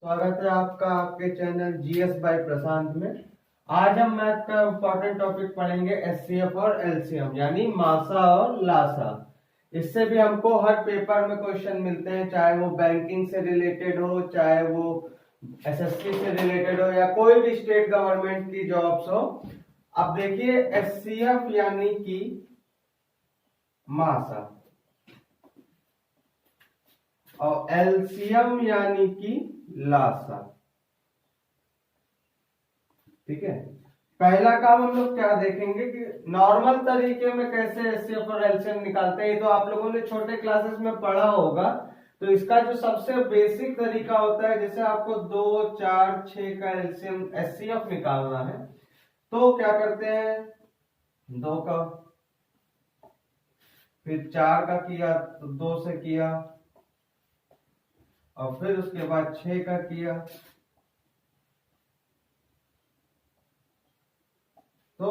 स्वागत है आपका आपके चैनल जीएस बाय प्रशांत में। आज हम मैथ का इम्पोर्टेंट टॉपिक पढ़ेंगे एचसीएफ और एलसीएम यानी मासा और लासा। इससे भी हमको हर पेपर में क्वेश्चन मिलते हैं, चाहे वो बैंकिंग से रिलेटेड हो, चाहे वो एसएससी से रिलेटेड हो या कोई भी स्टेट गवर्नमेंट की जॉब्स हो। अब देखिए एचसीएफ यानी कि मासा और एलसीएम यानी कि लासा। ठीक है, पहला काम हम लोग क्या देखेंगे कि नॉर्मल तरीके में कैसे एचसीएफ और एलसीएम निकालते हैं। ये तो आप लोगों ने छोटे क्लासेस में पढ़ा होगा। तो इसका जो सबसे बेसिक तरीका होता है, जैसे आपको 2, 4, 6 का एलसीएम एचसीएफ निकालना है तो क्या करते हैं, 2 का, फिर 4 का किया तो 2 से किया, और फिर उसके बाद 6 का किया। तो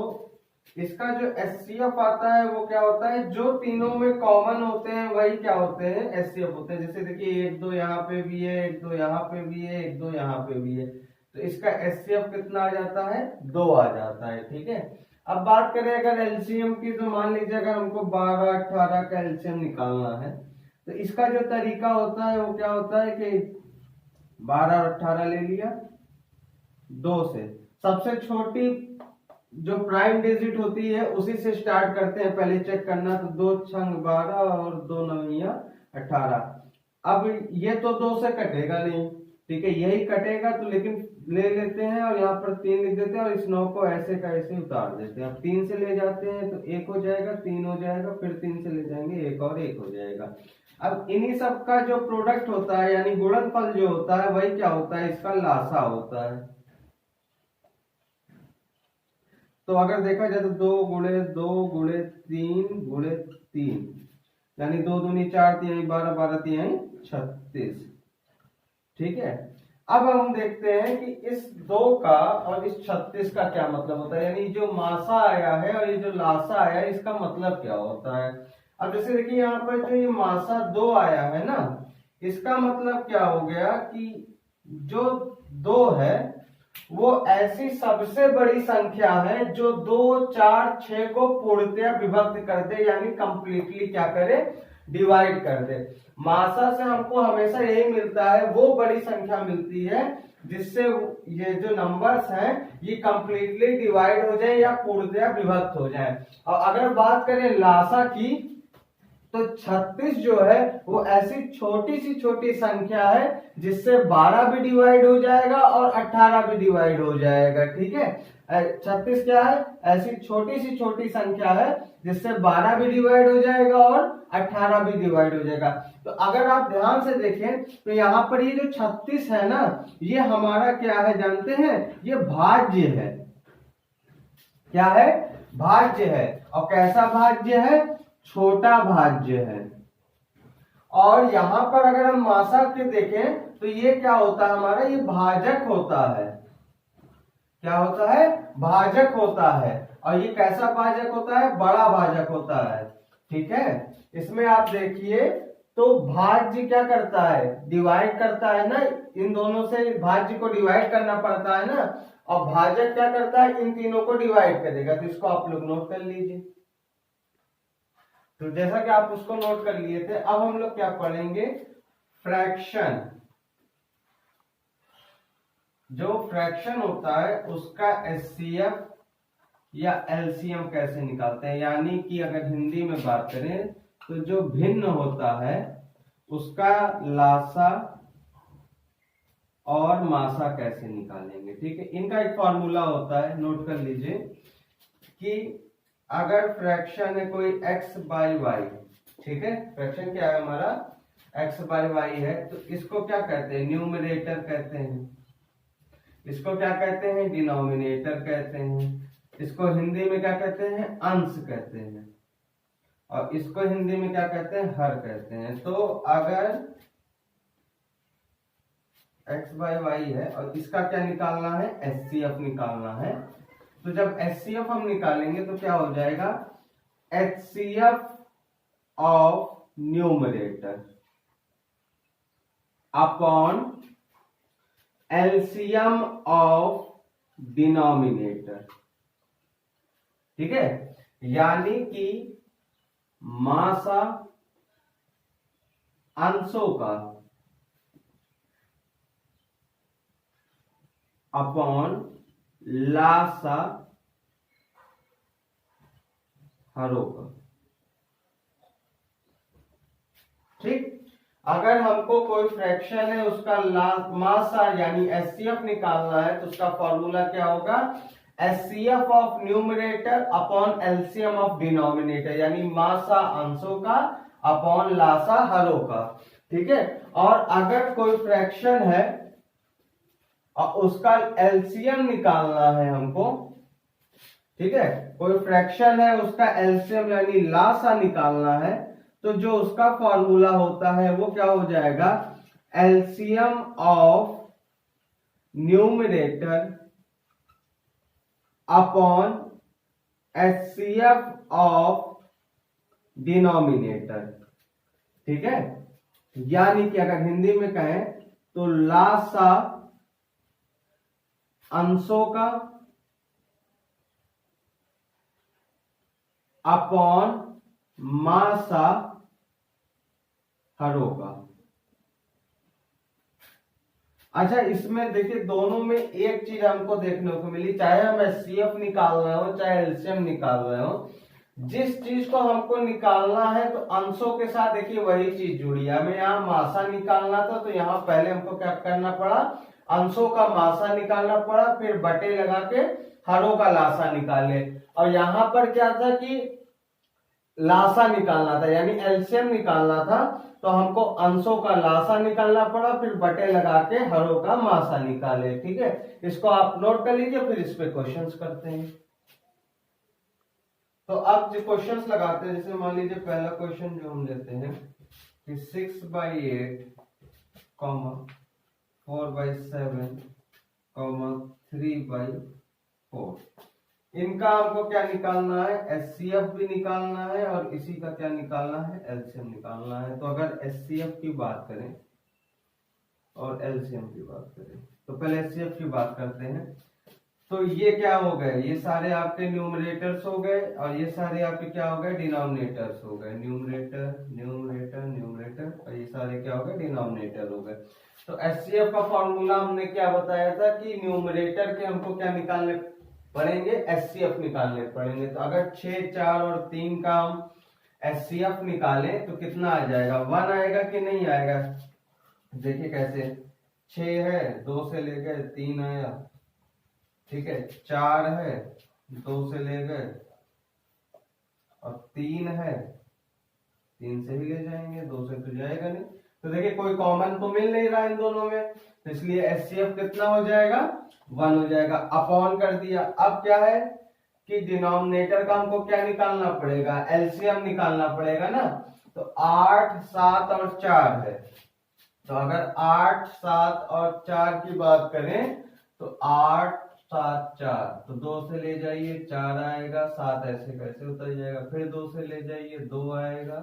इसका जो एचसीएफ आता है वो क्या होता है, जो तीनों में कॉमन होते हैं वही क्या होते हैं, एचसीएफ होते हैं। जैसे देखिए 1, 2 यहाँ पे भी है, 1, 2 यहाँ पे भी है, 1, 2 यहाँ पे भी है, तो इसका एचसीएफ कितना आ जाता है, 2 आ जाता है। ठीक है, अब बात करें अगर एलसीएम की, तो मान लीजिए अगर हमको 12, 18 का एलसीएम निकालना है तो इसका जो तरीका होता है वो क्या होता है कि 12 और 18 ले लिया, 2 से सबसे छोटी जो प्राइम डिजिट होती है उसी से स्टार्ट करते हैं। पहले चेक करना, तो 2 छंग 12 और 2 नविया 18। अब ये तो 2 से कटेगा नहीं, ठीक है, यही कटेगा तो लेकिन ले लेते हैं और यहाँ पर 3 लिख देते हैं और इस 9 को ऐसे का ऐसे उतार देते हैं। अब 3 से ले जाते हैं तो 1 हो जाएगा, 3 हो जाएगा, फिर 3 से ले जाएंगे 1 और 1 हो जाएगा। अब इन्हीं सब का जो प्रोडक्ट होता है यानी गुणनफल जो होता है वही क्या होता है, इसका लासा होता है। तो अगर देखा जाए तो 2 गुणे 2 गुणे 3 गुणे 3 यानी 2 दूनी 4, 3 12, 12 3 36। ठीक है, अब हम देखते हैं कि इस 2 का और इस 36 का क्या मतलब होता है, यानी जो मासा आया है और ये जो लासा आया है इसका मतलब क्या होता है। अब जैसे देखिए यहाँ पर जो ये मासा 2 आया है ना, इसका मतलब क्या हो गया कि जो 2 है वो ऐसी सबसे बड़ी संख्या है जो 2, 4, 6 को पूर्णतया विभक्त कर दे, यानी कंप्लीटली क्या करे, डिवाइड कर दे। मासा से हमको हमेशा यही मिलता है, वो बड़ी संख्या मिलती है जिससे ये जो नंबर्स हैं ये कंप्लीटली डिवाइड हो जाए या पूर्णतया विभक्त हो जाए। और अगर बात करें लासा की, तो 36 जो है वो ऐसी छोटी सी छोटी संख्या है जिससे 12 भी डिवाइड हो जाएगा और 18 भी डिवाइड हो जाएगा। ठीक है, 36 क्या है, ऐसी छोटी सी छोटी संख्या है जिससे 12 भी डिवाइड हो जाएगा और 18 भी डिवाइड हो जाएगा। तो अगर आप ध्यान से देखें तो यहाँ पर ये जो 36 है ना, ये हमारा क्या है जानते हैं, ये भाज्य है। क्या है, भाज्य है। और कैसा भाज्य है, छोटा भाज्य है। और यहां पर अगर हम मासा के देखें तो ये क्या होता है हमारा, ये भाजक होता है। क्या होता है, भाजक होता है। और ये कैसा भाजक होता है, बड़ा भाजक होता है। ठीक है, इसमें आप देखिए तो भाज्य क्या करता है, डिवाइड करता है ना, इन दोनों से भाज्य को डिवाइड करना पड़ता है ना, और भाजक क्या करता है, इन तीनों को डिवाइड करेगा। तो इसको आप लोग नोट कर लीजिए। तो जैसा कि आप उसको नोट कर लिए थे, अब हम लोग क्या पढ़ेंगे, फ्रैक्शन। जो फ्रैक्शन होता है उसका एचसीएफ या एलसीएम कैसे निकालते हैं, यानी कि अगर हिंदी में बात करें तो जो भिन्न होता है उसका लासा और मासा कैसे निकालेंगे। ठीक है, इनका एक फॉर्मूला होता है, नोट कर लीजिए कि अगर फ्रैक्शन है कोई x बाई वाई, ठीक है, फ्रैक्शन क्या है हमारा, x बाई वाई है, तो इसको क्या कहते हैं, न्यूमरेटर कहते हैं। इसको क्या कहते हैं, डिनोमिनेटर कहते हैं। इसको हिंदी में क्या कहते हैं, अंश कहते हैं। और इसको हिंदी में क्या कहते हैं, हर कहते हैं। तो अगर x बाई वाई है और इसका क्या निकालना है, एचसीएफ निकालना है, तो जब एचसीएफ हम निकालेंगे तो क्या हो जाएगा, HCF of numerator upon LCM of denominator, ठीक है, यानी कि मासा अंशों का अपॉन लासा हरों का। ठीक, अगर हमको कोई फ्रैक्शन है उसका मासा यानी एचसीएफ निकालना है तो उसका फॉर्मूला क्या होगा, HCF of numerator upon LCM of denominator, यानी मासा अंशों का अपॉन लासा हरों का। ठीक है, और अगर कोई फ्रैक्शन है और उसका एलसीएम निकालना है हमको, ठीक है, कोई फ्रैक्शन है उसका एलसीएम यानी लासा निकालना है, तो जो उसका फॉर्मूला होता है वो क्या हो जाएगा, LCM of numerator upon HCF of denominator. ठीक है, यानी कि अगर हिंदी में कहें तो लासा अंशों का अपॉन मासा हरों का। अच्छा, इसमें देखिए दोनों में एक चीज हमको देखने को मिली, चाहे हम एचसीएफ निकाल रहे हो चाहे एलसीएम निकाल रहे हो, जिस चीज को हमको निकालना है तो अंशों के साथ देखिए वही चीज जुड़ी है। हमें यहाँ मासा निकालना था तो यहाँ पहले हमको क्या करना पड़ा, अंशों का मासा निकालना पड़ा, फिर बटे लगा के हरों का लासा निकाले। और यहाँ पर क्या था कि लासा निकालना था यानी एलसीएम निकालना था, तो हमको अंशों का लासा निकालना पड़ा, फिर बटे लगा के हरों का मासा निकाले। ठीक है, इसको आप नोट कर लीजिए, फिर इस पे क्वेश्चंस करते हैं। तो अब जो क्वेश्चंस लगाते हैं, जैसे मान लीजिए पहला क्वेश्चन जो हम लेते हैं कि 6/8, 4/7, 3/4, इनका हमको क्या निकालना है, एचसीएफ भी निकालना है और इसी का क्या निकालना है, एलसीएम निकालना है। तो अगर एचसीएफ की बात करें और एलसीएम की बात करें, तो पहले एचसीएफ की बात करते हैं। तो ये क्या हो गए, ये सारे आपके न्यूमरेटर्स हो गए और ये सारे आपके क्या हो गए, डिनोमिनेटर्स हो गए। न्यूमरेटर न्यूमरेटर न्यूमरेटर और ये सारे क्या हो गए, डिनोमिनेटर हो गए। तो एचसीएफ का फॉर्मूला हमने क्या बताया था कि न्यूमरेटर के हमको क्या निकालने पड़ेंगे, एचसीएफ निकालने पड़ेंगे। तो अगर 6, 4 और 3 का हम एचसीएफ निकालें तो कितना आ जाएगा, 1 आएगा कि नहीं आएगा। देखिए कैसे, 6 है 2 से ले गए 3 आया, ठीक है, 4 है 2 से ले गए और 3 है 3 से ही ले जाएंगे, 2 से तो जाएगा नहीं। तो देखिए कोई कॉमन तो मिल नहीं रहा इन दोनों में, तो इसलिए एचसीएफ कितना हो जाएगा, 1 हो जाएगा। अपॉन कर दिया। अब क्या है कि डिनोमिनेटर का हमको क्या निकालना पड़ेगा, एलसीएम निकालना पड़ेगा ना। तो 8, 7 और 4 है, तो अगर 8, 7 और 4 की बात करें तो 8, 7, 4, तो 2 से ले जाइए 4 आएगा, 7 ऐसे कैसे उतर जाएगा, फिर 2 से ले जाइए 2 आएगा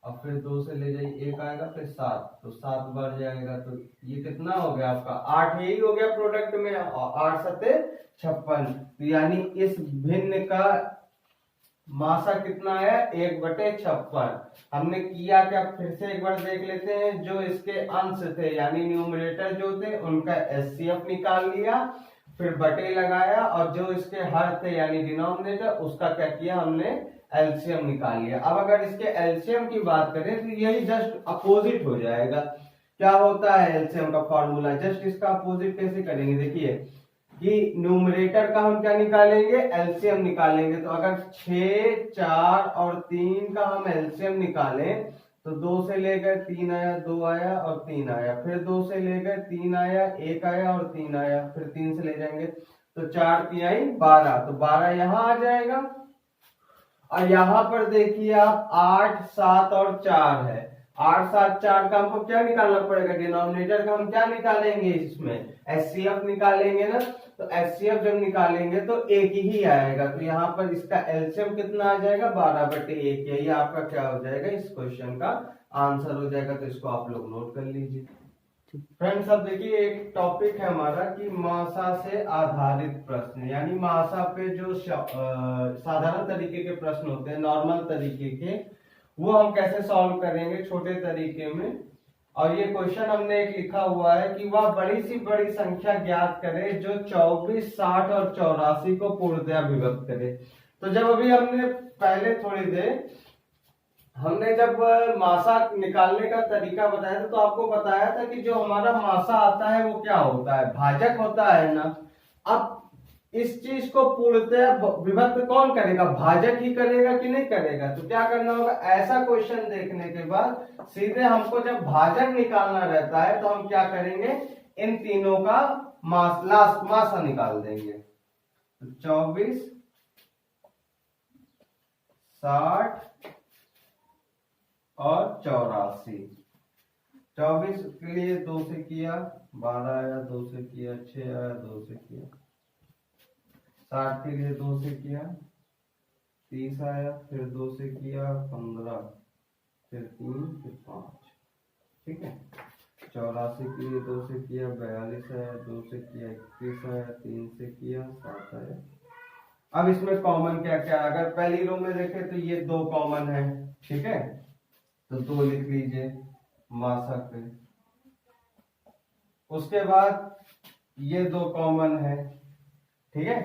और फिर 2 से ले जाइए 1 आएगा, फिर 7, तो 7 बार जाएगा। तो ये कितना हो गया आपका 8, यही हो गया प्रोडक्ट में, 8 सत्ते 56। तो यानी इस भिन्न का मासा कितना है, 1/56। हमने किया क्या, फिर से एक बार देख लेते हैं। जो इसके अंश थे यानी न्यूमरेटर जो थे उनका एचसीएफ निकाल लिया, फिर बटे लगाया, और जो इसके हर थे यानी डिनोमिनेटर उसका क्या किया हमने, एलसीएम निकाल लिया। अब अगर इसके एलसीएम की बात करें तो यही जस्ट अपोजिट हो जाएगा। क्या होता है एलसीएम का फॉर्मूला, जस्ट इसका अपोजिट कैसे करेंगे, देखिए कि न्यूमरेटर का हम क्या निकालेंगे, एलसीएम निकालेंगे। तो अगर 6, 4 और 3 का हम एलसीएम निकालें तो 2 से ले गए 3 आया, 2 आया और 3 आया, फिर 2 से ले गए 3 आया, 1 आया और 3 आया, फिर 3 से ले जाएंगे तो 4 3 12, तो 12 यहाँ आ जाएगा। और यहाँ पर देखिए आप 8, 7 और 4 है, 8, 7, 4 का हमको क्या निकालना पड़ेगा, डिनोमिनेटर का हम क्या निकालेंगे, इसमें एचसीएफ निकालेंगे ना। तो एचसीएफ जब निकालेंगे तो एक ही आएगा, तो यहाँ पर इसका एलसीएम कितना आ जाएगा, 12/1। यही आपका क्या हो जाएगा, इस क्वेश्चन का आंसर हो जाएगा। तो इसको आप लोग नोट कर लीजिए। फ्रेंड्स अब देखिए एक टॉपिक है हमारा कि मासा से आधारित प्रश्न, यानी मासा पे जो साधारण तरीके के प्रश्न होते हैं, नॉर्मल तरीके के, वो हम कैसे सॉल्व करेंगे छोटे तरीके में। और ये क्वेश्चन हमने एक लिखा हुआ है कि वह बड़ी सी बड़ी संख्या ज्ञात करे जो 24, 60 और 84 को पूर्णतया विभक्त करे। तो जब अभी हमने पहले थोड़ी देर हमने जब मासा निकालने का तरीका बताया था, तो आपको बताया था कि जो हमारा मासा आता है वो क्या होता है, भाजक होता है ना। अब इस चीज को पूर्णतः विभक्त कौन करेगा, भाजक ही करेगा कि नहीं करेगा। तो क्या करना होगा, ऐसा क्वेश्चन देखने के बाद सीधे हमको जब भाजक निकालना रहता है तो हम क्या करेंगे, इन तीनों का मासा निकाल देंगे। 24, 60 और 84। 24 के लिए 2 से किया 12 आया, 2 से किया 6 आया, 2 से किया। 60 के लिए 2 से किया 30 आया, फिर 2 से किया 15, फिर 3, फिर 5। ठीक है। 84 के लिए 2 से किया 42 आया, 2 से किया 21 आया, 3 से किया 7 आया। अब इसमें कॉमन क्या क्या, अगर पहली रो में देखें तो ये 2 कॉमन है। ठीक है, तो 2 लिख लीजिए मासा पे। उसके बाद ये 2 कॉमन है। ठीक है,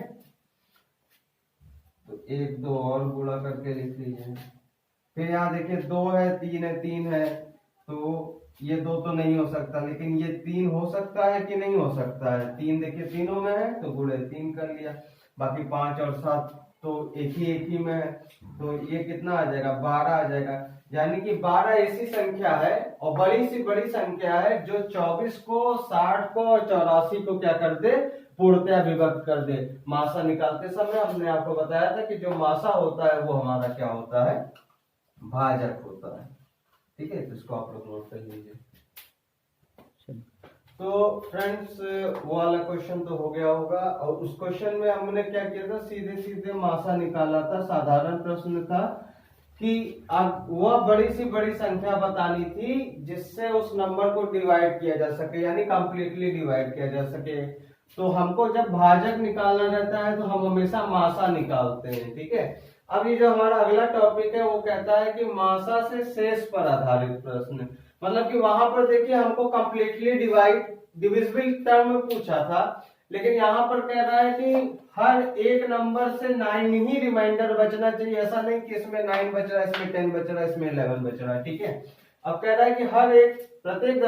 तो 1, 2 और गुणा करके लिख लीजिए। फिर यहाँ देखिए 2 है, 3 है, 3 है, तो ये 2 तो नहीं हो सकता, लेकिन ये 3 हो सकता है कि नहीं हो सकता है। 3 देखिए तीनों में है तो गुणे 3 कर लिया। बाकी 5 और 7 तो एक ही में है, तो ये कितना आ जाएगा, 12 आ जाएगा। यानी कि 12 ऐसी संख्या है और बड़ी सी बड़ी संख्या है जो 24 को, 60 को और 84 को क्या कर दे, पूर्णतया विभक्त कर दे। मासा निकालते समय हमने आपको बताया था कि जो मासा होता है वो हमारा क्या होता है, भाजक होता है। ठीक है, तो इसको आप लोग नोट कर लीजिए। तो फ्रेंड्स वो वाला क्वेश्चन तो हो गया होगा, और उस क्वेश्चन में हमने क्या किया था, सीधे सीधे मासा निकाला था। साधारण प्रश्न था कि अब वह बड़ी सी बड़ी संख्या बतानी थी जिससे उस नंबर को डिवाइड किया जा सके, यानी कंप्लीटली डिवाइड किया जा सके। तो हमको जब भाजक निकालना रहता है तो हम हमेशा मासा निकालते हैं। ठीक है, अब ये जो हमारा अगला टॉपिक है वो कहता है कि मासा से शेष पर आधारित प्रश्न। मतलब कि वहां पर देखिए हमको कंप्लीटली डिविजिबल टर्म में पूछा था, लेकिन यहाँ पर कह रहा है कि हर एक नंबर से 9 ही रिमाइंडर बचना चाहिए। ऐसा नहीं कि इसमें 9 बच रहा है, इसमें 10 बच रहा है, इसमें 11 बच रहा है। ठीक है, अब कह रहा है कि हर एक प्रत्येक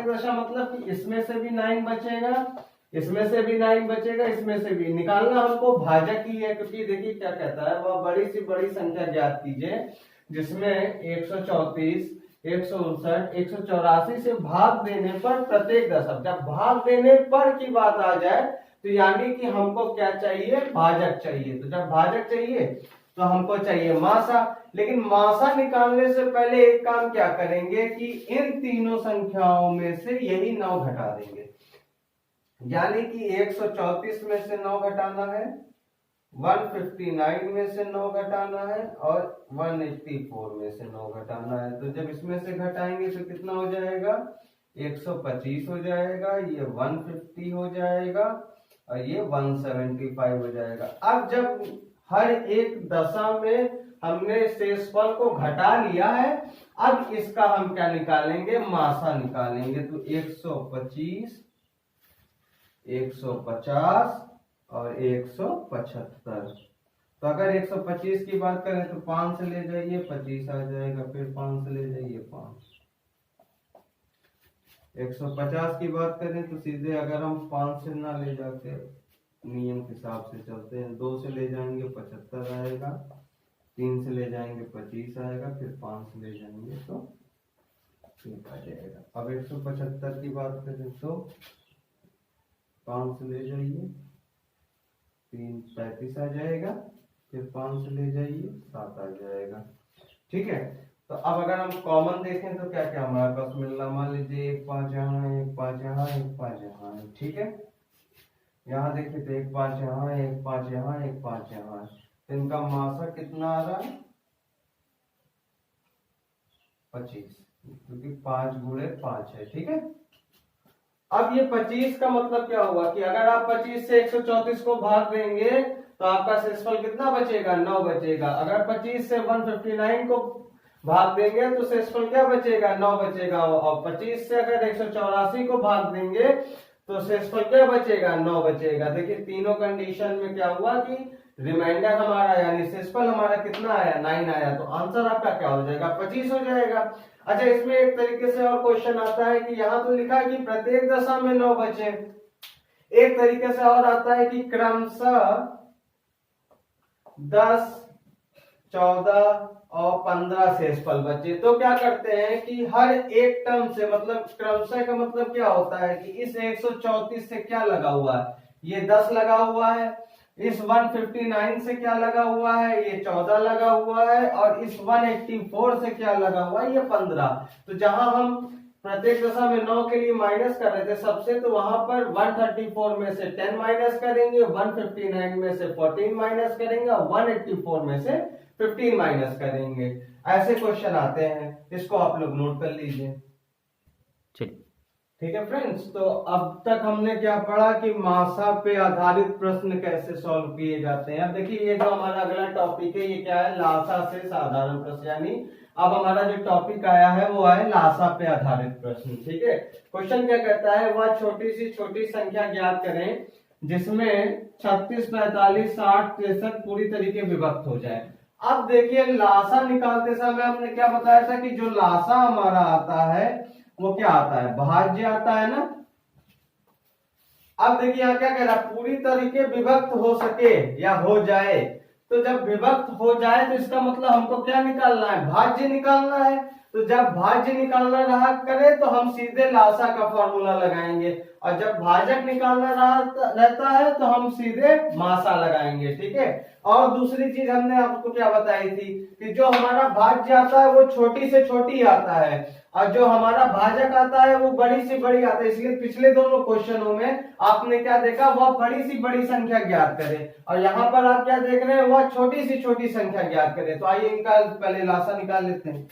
दशा मतलब कि इसमें से भी 9 बचेगा, इसमें से भी 9 बचेगा, इसमें से भी। निकालना हमको भाजक ही है, क्योंकि देखिए क्या कहता है, वह बड़ी सी बड़ी संख्या ज्ञात कीजिए जिसमें 134, 159, 184 से भाग देने पर प्रत्येक दशक। जब भाग देने पर की बात आ जाए तो यानी कि हमको क्या चाहिए, भाजक चाहिए। तो जब भाजक चाहिए तो हमको चाहिए मासा। लेकिन मासा निकालने से पहले एक काम क्या करेंगे कि इन तीनों संख्याओं में से यही 9 घटा देंगे। यानी कि 134 में से 9 घटाना है, 159 में से 9 घटाना है और 184 में से 9 घटाना है। तो जब इसमें से घटाएंगे तो कितना हो जाएगा, 125 हो जाएगा, ये 150 हो जाएगा और ये 175 हो जाएगा। अब जब हर एक दशा में हमने शेषफल को घटा लिया है, अब इसका हम क्या निकालेंगे, मासा निकालेंगे। तो 125, 150 और 175। तो अगर 125 की बात करें तो 5 से ले जाइए 25 आ जाएगा, फिर 5 से ले जाइए 5। 150 की बात करें तो सीधे अगर हम 5 से ना ले जाके नियम के हिसाब से चलते हैं, 2 से ले जाएंगे 75 आएगा, 3 से ले जाएंगे 25 आएगा, फिर 5 से ले जाएंगे तो 1 आ जाएगा। अब 175 की बात करें तो 5 से ले जाइए 3, 35 आ जाएगा, फिर 5 से ले जाइए 7 आ जाएगा। ठीक है, तो अब अगर हम कॉमन देखें तो क्या क्या हमारे पास मिलना, मान लीजिए 1 5 यहाँ है, 1 5 यहाँ, 1 5 यहाँ है। ठीक है, यहाँ देखिए तो 1 5 यहाँ है, 1 5 यहाँ, 1 5 यहाँ है। तो इनका मासा कितना आ रहा है, 25, क्योंकि 5 गुणे 5 है। ठीक है, अब ये 25 का मतलब क्या हुआ कि अगर आप 25 से 134 को भाग देंगे तो आपका शेषफल कितना बचेगा, 9 बचेगा। अगर 25 से 159 को भाग देंगे तो शेषफल क्या बचेगा, 9 बचेगा। और 25 से अगर 184 को भाग देंगे तो शेषफल क्या बचेगा, 9 बचेगा। देखिए तीनों कंडीशन में क्या हुआ कि रिमाइंडर हमारा यानी शेषफल हमारा कितना आया, 9 आया। तो आंसर आपका क्या हो जाएगा, 25 हो जाएगा। अच्छा, इसमें एक तरीके से और क्वेश्चन आता है कि यहाँ तो लिखा है कि प्रत्येक दशा में 9 बचे। एक तरीके से और आता है कि क्रमशः 10, 14 और 15 शेषफल बचे। तो क्या करते हैं कि हर एक टर्म से, मतलब क्रमशः का मतलब क्या होता है कि इस 134 से क्या लगा हुआ है, ये 10 लगा हुआ है। इस 159 से क्या लगा हुआ है, ये 14 लगा हुआ है। और इस 184 से क्या लगा हुआ है, ये 15। तो जहां हम प्रत्येक दशा में 9 के लिए माइनस कर रहे थे सबसे, तो वहां पर 134 में से 10 माइनस करेंगे, 159 में से 14 माइनस करेंगे, 184 में से 15 माइनस करेंगे। ऐसे क्वेश्चन आते हैं, इसको आप लोग नोट कर लीजिए। ठीक है फ्रेंड्स, तो अब तक हमने क्या पढ़ा कि मासा पे आधारित प्रश्न कैसे सॉल्व किए जाते हैं। अब देखिए ये जो हमारा अगला टॉपिक है, ये क्या है, लासा से साधारण प्रश्न। यानी अब हमारा जो टॉपिक आया है वो है लासा पे आधारित प्रश्न। ठीक है, क्वेश्चन क्या कहता है, वह छोटी सी छोटी संख्या ज्ञात करें जिसमें 36, 45, 60, 63 पूरी तरीके विभक्त हो जाए। अब देखिए लासा निकालते समय हमने क्या बताया था कि जो लासा हमारा आता है वो क्या आता है, भाज्य आता है ना। अब देखिए यहाँ क्या कह रहा है, पूरी तरीके विभक्त हो सके या हो जाए। तो जब विभक्त हो जाए तो इसका मतलब हमको क्या निकालना है, भाज्य निकालना है। तो जब भाज्य निकालना रहा करे तो हम सीधे लासा का फॉर्मूला लगाएंगे, और जब भाजक निकालना रहता है तो हम सीधे मासा लगाएंगे। ठीक है, और दूसरी चीज हमने आपको क्या बताई थी कि जो हमारा भाज्य आता है वो छोटी से छोटी आता है, और जो हमारा भाजक आता है वो बड़ी से बड़ी आता है। इसलिए पिछले दोनों क्वेश्चनों में आपने क्या देखा, वह बड़ी सी बड़ी संख्या ज्ञात करे, और यहाँ पर आप क्या देख रहे हैं, वह छोटी सी छोटी संख्या ज्ञात करे। तो आइए इनका पहले लासा निकाल लेते हैं।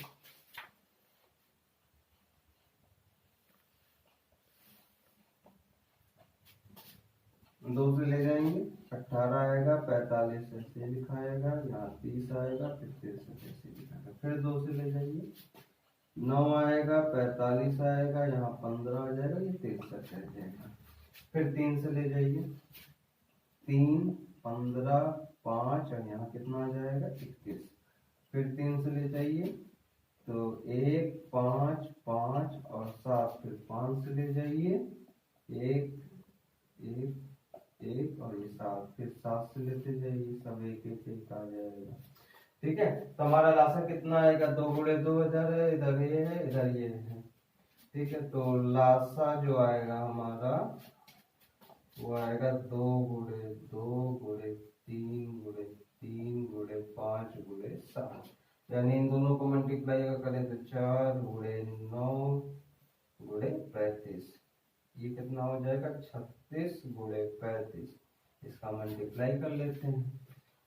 दो से ले जाएंगे, 18 आएगा, 45 ऐसे लिखाएगा, यहाँ 30 आएगा, फिर 63 ऐसे लिखाएगा। फिर 2 से ले जाइए, 9 आएगा, 45 आएगा, यहाँ 15 आ जाएगा, ये 63 आ जाएगा। फिर 3 से ले जाइए, 3, 15, 5 और यहाँ कितना आ जाएगा, 21। फिर 3 से ले जाइए तो 1, 5, 5 और 7। फिर 5 से ले जाइए, 1, 1, 1 और ये 7। फिर 7 से लेते जाइए, सब 1, 1, 1 आ जाएगा। ठीक है, तो हमारा लासा कितना आएगा, 2 गुणे 2 इधर है, इधर ये है, इधर ये है। ठीक है, तो लासा जो आएगा हमारा वो आएगा 2 गुणे 2 गुणे 3 गुणे 3 गुणे 5 गुणे 7। यानी इन दोनों को मल्टीप्लाई करें तो 4 गुणे 9 गुणे 35। ये कितना हो जाएगा, 36 गुणे 35। इसका मल्टीप्लाई कर लेते हैं।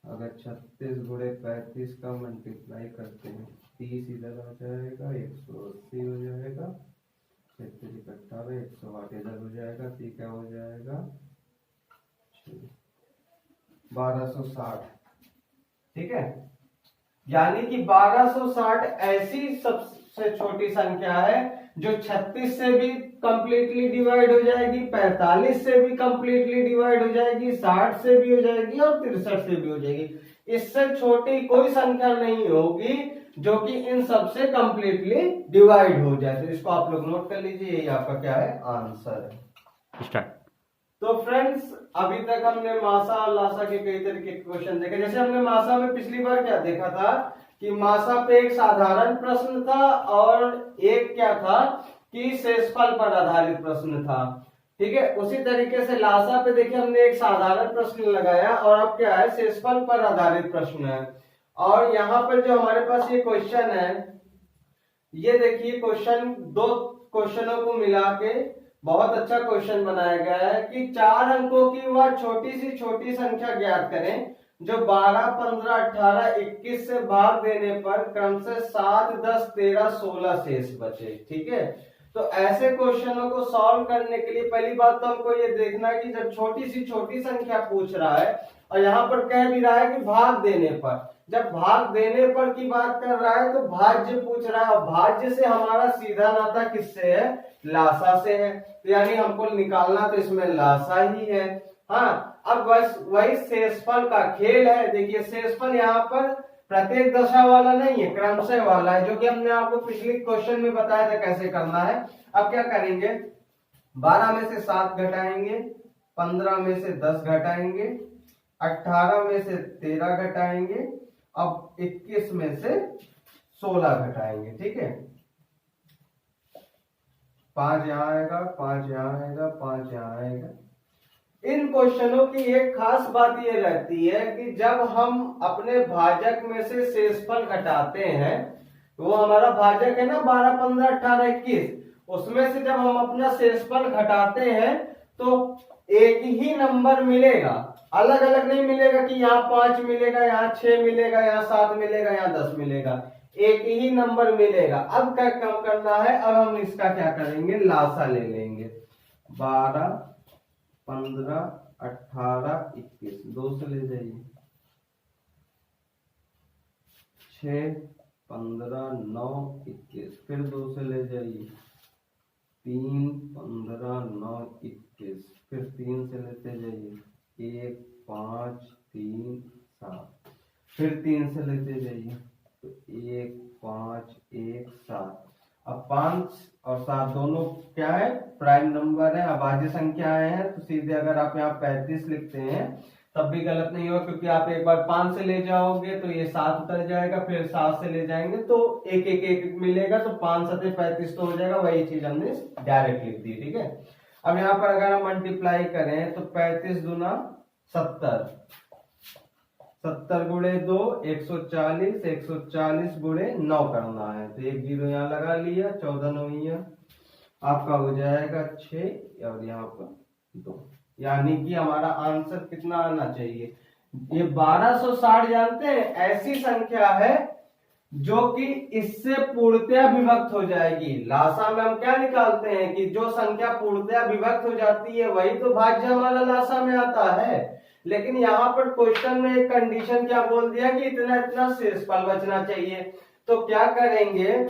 अगर 36 गुणे 35 का मल्टीप्लाई करते हैं, 30 इधर आ जाएगा, 180 हो जाएगा, 18, 108 इधर हो जाएगा, तो क्या हो जाएगा, 1260। ठीक है, यानी कि 1260 ऐसी सबसे छोटी संख्या है जो 36 से भी कंप्लीटली डिवाइड हो जाएगी, 45 से भी कंप्लीटली डिवाइड हो जाएगी, 60 से भी हो जाएगी और 63 से भी हो जाएगी। इससे छोटी कोई संख्या नहीं होगी जो कि इन सबसे कंप्लीटली डिवाइड हो जाए। तो इसको आप लोग नोट कर लीजिए, यही आपका क्या है, आंसर है। स्टार्ट। तो फ्रेंड्स अभी तक हमने मासा और लासा के कई तरीके के क्वेश्चन देखे। जैसे हमने मासा में पिछली बार क्या देखा था कि मासा पे एक साधारण प्रश्न था और एक क्या था कि शेषफल पर आधारित प्रश्न था। ठीक है, उसी तरीके से लासा पे देखिए हमने एक साधारण प्रश्न लगाया और अब क्या है, शेषफल पर आधारित प्रश्न है। और यहाँ पर जो हमारे पास ये क्वेश्चन है, ये देखिए क्वेश्चन, दो क्वेश्चनों को मिला के बहुत अच्छा क्वेश्चन बनाया गया है कि 4 अंकों की वह छोटी सी छोटी संख्या ज्ञात करें जो 12, 15, 18, 21 से भाग देने पर क्रमशः 7, 10, 13, 16 शेष बचे। ठीक है, तो ऐसे क्वेश्चनों को सॉल्व करने के लिए पहली बात तो हमको ये देखना है कि जब छोटी सी छोटी संख्या पूछ रहा है और यहाँ पर कह भी रहा है कि भाग देने पर, जब भाग देने पर की बात कर रहा है तो भाज्य पूछ रहा है, और भाज्य से हमारा सीधा नाता किससे है, लासा से है, तो यानी हमको निकालना तो इसमें लासा ही है। हाँ, अब बस वही शेषफल का खेल है। देखिए शेषफल यहाँ पर प्रत्येक दशा वाला नहीं है, क्रमशः वाला है, जो कि हमने आपको पिछले क्वेश्चन में बताया था कैसे करना है। अब क्या करेंगे, 12 में से 7 घटाएंगे, 15 में से 10 घटाएंगे, 18 में से 13 घटाएंगे, अब 21 में से 16 घटाएंगे। ठीक है, 5 यहाँ आएगा, 5 यहाँ आएगा, 5 यहाँ आएगा। इन क्वेश्चनों की एक खास बात ये रहती है कि जब हम अपने भाजक में से शेषफल घटाते हैं, तो वो हमारा भाजक है ना 12, 15, 18, 21, उसमें से जब हम अपना शेषफल घटाते हैं तो एक ही नंबर मिलेगा, अलग अलग नहीं मिलेगा कि यहाँ 5 मिलेगा, यहाँ 6 मिलेगा, यहाँ 7 मिलेगा, यहाँ 10 मिलेगा, एक ही नंबर मिलेगा। अब क्या काम करना है, अब हम इसका क्या करेंगे, लासा ले लेंगे। 12, 15, 18, 21, 2 से ले जाइए, 6, 15, 9, 21, फिर 2 से ले जाइए, 3, 15, 9, 21, फिर 3 से लेते जाइए, 1, 5, 3, 7, फिर 3 से लेते जाइए, तो 1, 5, 1, 7। अब 5 और 7 दोनों क्या है, प्राइम नंबर है, अभाज्य संख्याएं हैं, तो सीधे अगर आप यहाँ 35 लिखते हैं तब भी गलत नहीं होगा, क्योंकि आप एक बार 5 से ले जाओगे तो ये 7 उतर जाएगा, फिर 7 से ले जाएंगे तो एक एक एक मिलेगा, तो 5 7 35 तो हो जाएगा। वही चीज हमने डायरेक्ट लिख दी। ठीक है, अब यहाँ पर अगर हम मल्टीप्लाई करें तो 35 दूना 70, 70 गुणे 2 140, 140 गुणे 9 करना है, तो एक 0 यहाँ लगा लिया, 14 9 आपका हो जाएगा 6 और यहाँ पर 2, यानी कि हमारा आंसर कितना आना चाहिए, ये 1260 जानते हैं, ऐसी संख्या है जो कि इससे पूर्णतया विभक्त हो जाएगी। लासा में हम क्या निकालते हैं कि जो संख्या पूर्णतया विभक्त हो जाती है वही तो भाज्य हमारा लासा में आता है, लेकिन यहाँ पर क्वेश्चन में एक कंडीशन क्या बोल दिया कि इतना इतना शेषफल बचना चाहिए। तो क्या करेंगे,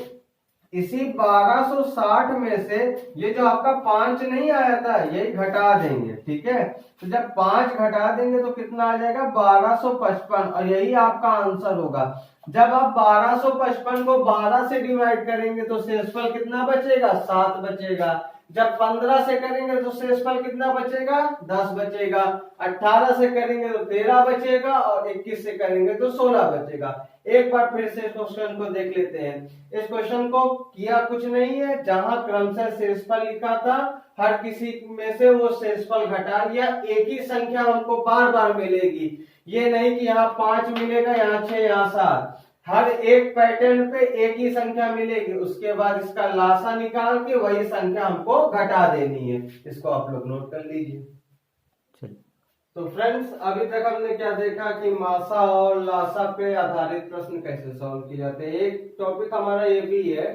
इसी 1260 में से ये जो आपका 5 नहीं आया था यही घटा देंगे। ठीक है, तो जब 5 घटा देंगे तो कितना आ जाएगा, 1255, और यही आपका आंसर होगा। जब आप 1255 को 12 से डिवाइड करेंगे तो शेषफल कितना बचेगा, 7 बचेगा। जब 15 से करेंगे तो शेषफल कितना बचेगा, 10 बचेगा। 18 से करेंगे तो 13 बचेगा, और 21 से करेंगे तो 16 बचेगा। एक बार फिर से क्वेश्चन को देख लेते हैं। इस क्वेश्चन को किया कुछ नहीं है, जहां क्रमशः शेषफल लिखा था हर किसी में से वो शेषफल घटा लिया, एक ही संख्या हमको बार बार मिलेगी, ये नहीं कि यहाँ 5 मिलेगा, यहाँ 6, यहाँ 7, हर एक पैटर्न पे एक ही संख्या मिलेगी, उसके बाद इसका लासा निकाल के वही संख्या हमको घटा देनी है। इसको आप लोग नोट कर लीजिए। तो फ्रेंड्स, अभी तक हमने क्या देखा कि मासा और लासा पे आधारित प्रश्न कैसे सॉल्व किए जाते हैं। एक टॉपिक हमारा ये भी है,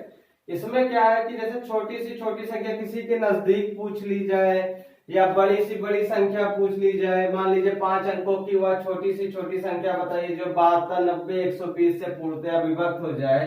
इसमें क्या है कि जैसे छोटी सी छोटी संख्या किसी के नजदीक पूछ ली जाए या बड़ी सी बड़ी संख्या पूछ ली जाए, मान लीजिए 5 अंकों की वह छोटी सी छोटी संख्या बताइए जो 72, 90, 120 से पूर्णतया विभक्त हो जाए,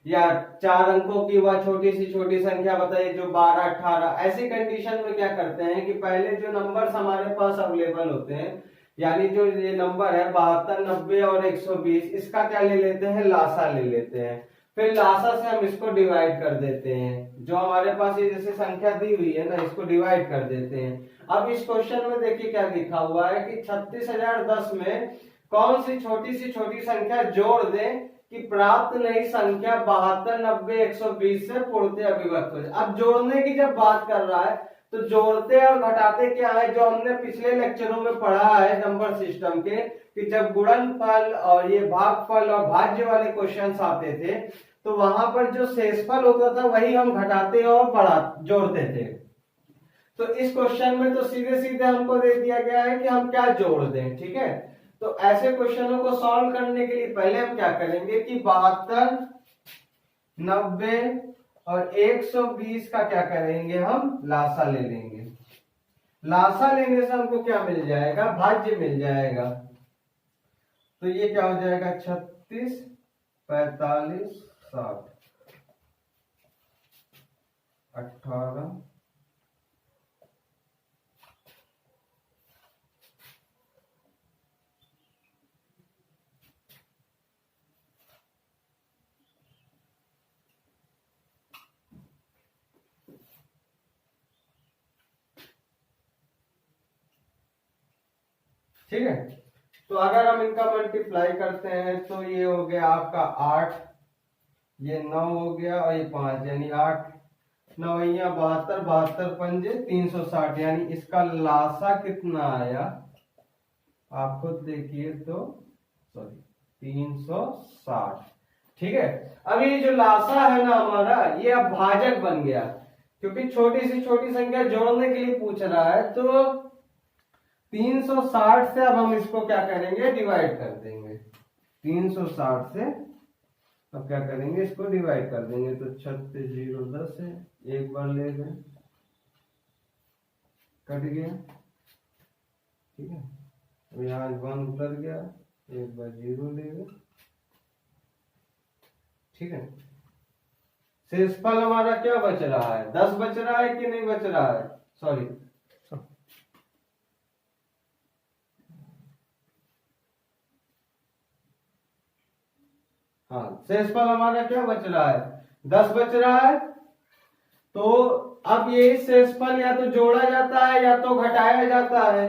या 4 अंकों की वह छोटी सी छोटी संख्या बताइए जो 12, 18। ऐसी कंडीशन में क्या करते हैं कि पहले जो नंबर्स हमारे पास अवेलेबल होते हैं, यानी जो ये नंबर है 72, 90 और 120, इसका क्या ले लेते हैं, लासा ले लेते हैं। फिर लासा से हम इसको डिवाइड कर देते हैं, जो हमारे पास ये जैसे संख्या दी हुई है ना, इसको डिवाइड कर देते हैं। अब इस क्वेश्चन में देखिए क्या लिखा हुआ है कि 36,010 में कौन सी छोटी संख्या जोड़ दें कि प्राप्त नई संख्या 72, 90, 120 से पूर्णतया विभक्त हो जाए। अब जोड़ने की जब बात कर रहा है तो जोड़ते और घटाते क्या है, जो हमने पिछले लेक्चरों में पढ़ा है नंबर सिस्टम के, कि जब गुणनफल और ये भागफल और भाज्य वाले क्वेश्चंस आते थे तो वहां पर जो शेषफल होता था वही हम घटाते और जोड़ते थे। तो इस क्वेश्चन में तो सीधे सीधे हमको दे दिया गया है कि हम क्या जोड़ दें। ठीक है, तो ऐसे क्वेश्चनों को सॉल्व करने के लिए पहले हम क्या करेंगे कि 72, 90 और 120 का क्या करेंगे, हम लासा ले लेंगे। लासा लेने से हमको क्या मिल जाएगा, भाज्य मिल जाएगा। तो ये क्या हो जाएगा, 36, 45, 60, 18, ठीक है। तो अगर हम इनका मल्टीप्लाई करते हैं तो ये हो गया आपका 8, ये 9 हो गया और ये 5, यानी 8 9 72, 72 पंजे 360, यानी इसका लासा कितना आया आप खुद देखिए तो, सॉरी 360, ठीक है। अब ये जो लासा है ना हमारा, ये अब भाजक बन गया, क्योंकि छोटी से छोटी संख्या जोड़ने के लिए पूछ रहा है। तो 360 से अब हम इसको क्या करेंगे, डिवाइड कर देंगे। 360 से अब क्या करेंगे, इसको डिवाइड कर देंगे। तो 36 0 10 है, एक बार ले गए, कट गया, ठीक है। अब यहाँ 1 उतर गया, एक बार 0 ले गए, ठीक है। शेषफल हमारा क्या बच रहा है, 10 बच रहा है कि नहीं बच रहा है, सॉरी हाँ, शेषफल हमारा क्या बच रहा है, 10 बच रहा है। तो अब ये शेषफल या तो जोड़ा जाता है या तो घटाया जाता है।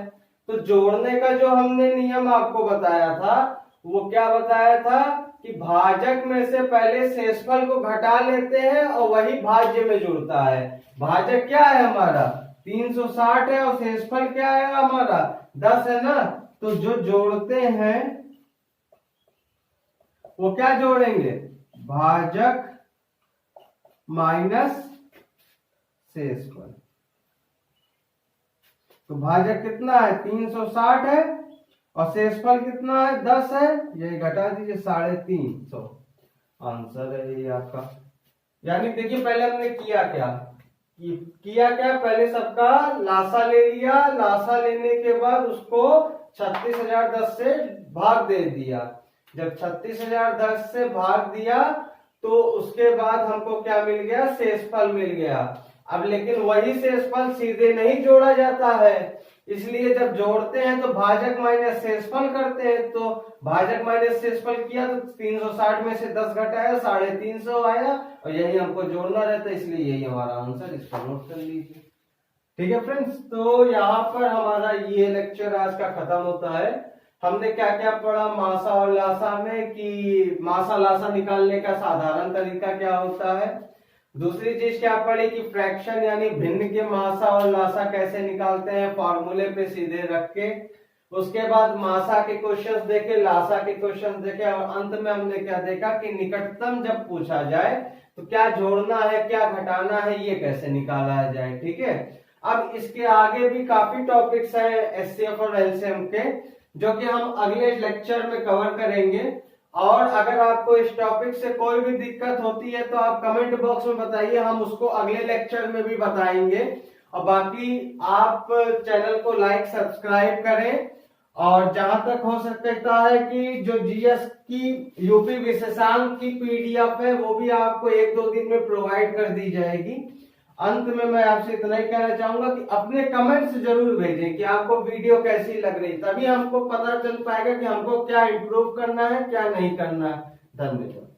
तो जोड़ने का जो हमने नियम आपको बताया था, वो क्या बताया था कि भाजक में से पहले शेषफल को घटा लेते हैं और वही भाज्य में जुड़ता है। भाजक क्या है हमारा 360 है और शेषफल क्या है हमारा 10 है ना। तो जो जोड़ते हैं वो क्या जोड़ेंगे, भाजक माइनस शेषफल। तो भाजक कितना है 360 है और शेषफल कितना है 10 है, ये घटा दीजिए 350, आंसर है ये आपका। यानी देखिए पहले हमने किया क्या, पहले सबका लासा ले लिया, लासा लेने के बाद उसको 36,010 से भाग दे दिया। जब 36,010 से भाग दिया तो उसके बाद हमको क्या मिल गया, शेषफल मिल गया। अब लेकिन वही शेषफल सीधे नहीं जोड़ा जाता है, इसलिए जब जोड़ते हैं तो भाजक माइनस शेषफल करते हैं। तो भाजक माइनस शेषफल किया तो 360 में से 10 घटाया 350 आया और यही हमको जोड़ना रहता है, इसलिए यही हमारा आंसर, इसको नोट कर लीजिए। ठीक है फ्रेंड्स, तो यहाँ पर हमारा ये लेक्चर आज का खत्म होता है। हमने क्या क्या पढ़ा मासा और लासा में, कि मासा लासा निकालने का साधारण तरीका क्या होता है। दूसरी चीज क्या पढ़ी कि फ्रैक्शन यानी भिन्न के मासा और लासा कैसे निकालते हैं, फॉर्मूले पे सीधे रख के। उसके बाद मासा के क्वेश्चंस देखे, लासा के क्वेश्चंस देखे और अंत में हमने क्या देखा कि निकटतम जब पूछा जाए तो क्या जोड़ना है क्या घटाना है ये कैसे निकाला जाए। ठीक है, अब इसके आगे भी काफी टॉपिक्स हैं एचसीएफ और एलसीएम के, जो कि हम अगले लेक्चर में कवर करेंगे। और अगर आपको इस टॉपिक से कोई भी दिक्कत होती है तो आप कमेंट बॉक्स में बताइए, हम उसको अगले लेक्चर में भी बताएंगे। और बाकी आप चैनल को लाइक सब्सक्राइब करें, और जहां तक हो सकता है कि जो जीएस की यूपी विशेषांक की पीडीएफ है वो भी आपको 1-2 दिन में प्रोवाइड कर दी जाएगी। अंत में मैं आपसे इतना ही कहना चाहूंगा कि अपने कमेंट्स जरूर भेजें कि आपको वीडियो कैसी लग रही, तभी हमको पता चल पाएगा कि हमको क्या इम्प्रूव करना है क्या नहीं करना है। धन्यवाद।